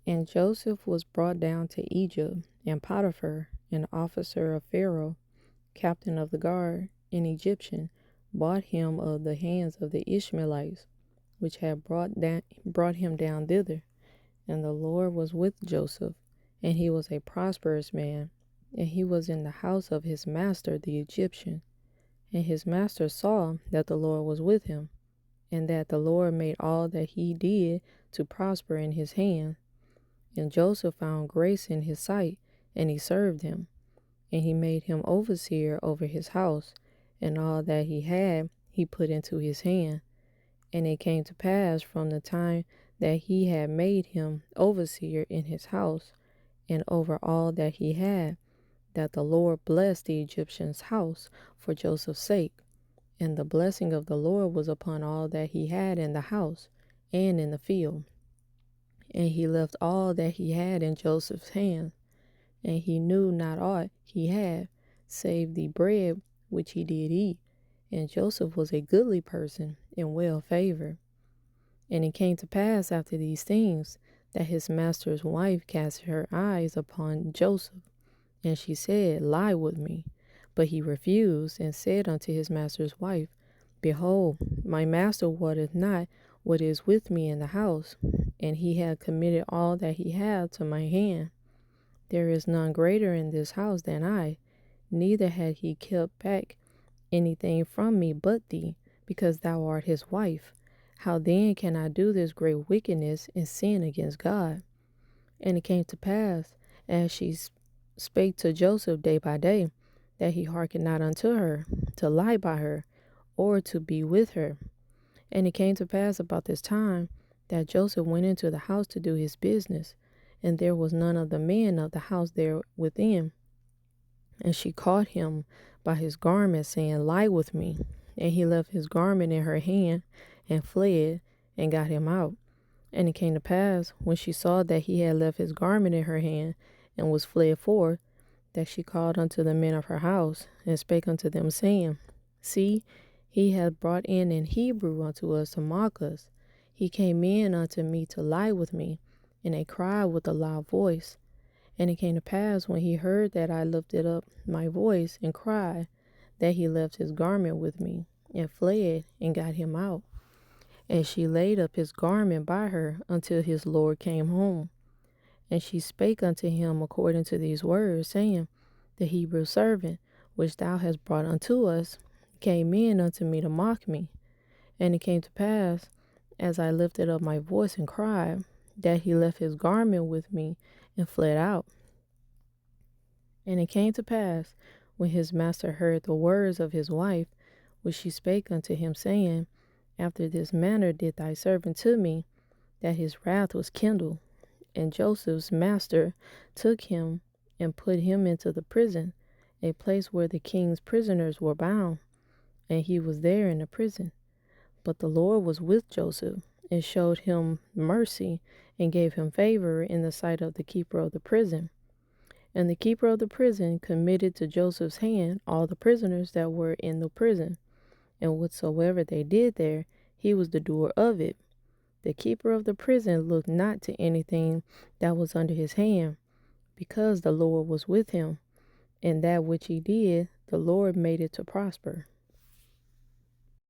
And Joseph was brought down to Egypt, and Potiphar, an officer of Pharaoh, captain of the guard, an Egyptian, bought him of the hands of the Ishmaelites, which had brought him down thither. And the Lord was with Joseph, and he was a prosperous man, and he was in the house of his master the Egyptian. And his master saw that the Lord was with him, and that the Lord made all that he did to prosper in his hand. And Joseph found grace in his sight, and he served him. And he made him overseer over his house, and all that he had he put into his hand. And it came to pass from the time that he had made him overseer in his house, and over all that he had, that the Lord blessed the Egyptian's house for Joseph's sake. And the blessing of the Lord was upon all that he had in the house and in the field. And he left all that he had in Joseph's hand, and he knew not aught he had, save the bread which he did eat. And Joseph was a goodly person and well favored. And it came to pass after these things, that his master's wife cast her eyes upon Joseph, and she said, Lie with me. But he refused, and said unto his master's wife, Behold, my master wotteth not what is with me in the house, and he hath committed all that he hath to my hand. There is none greater in this house than I, neither had he kept back anything from me but thee, because thou art his wife. How then can I do this great wickedness and sin against God? And it came to pass, as she spake to Joseph day by day, that he hearkened not unto her, to lie by her, or to be with her. And it came to pass about this time, that Joseph went into the house to do his business, and there was none of the men of the house there within. And she caught him by his garment, saying, Lie with me. And he left his garment in her hand, and fled, and got him out. And it came to pass, when she saw that he had left his garment in her hand, and was fled forth, that she called unto the men of her house, and spake unto them, saying, See, he hath brought in an Hebrew unto us to mock us. He came in unto me to lie with me, and they cried with a loud voice. And it came to pass, when he heard that I lifted up my voice and cried, that he left his garment with me, and fled, and got him out. And she laid up his garment by her until his Lord came home. And she spake unto him according to these words, saying, The Hebrew servant, which thou hast brought unto us, came in unto me to mock me. And it came to pass, as I lifted up my voice and cried, that he left his garment with me, and fled out. And it came to pass, when his master heard the words of his wife, which she spake unto him, saying, After this manner did thy servant to me, that his wrath was kindled. And Joseph's master took him and put him into the prison, a place where the king's prisoners were bound, and he was there in the prison. But the Lord was with Joseph, and showed him mercy, and gave him favor in the sight of the keeper of the prison. And the keeper of the prison committed to Joseph's hand all the prisoners that were in the prison, and whatsoever they did there, he was the doer of it. The keeper of the prison looked not to anything that was under his hand, because the Lord was with him, and that which he did, the Lord made it to prosper.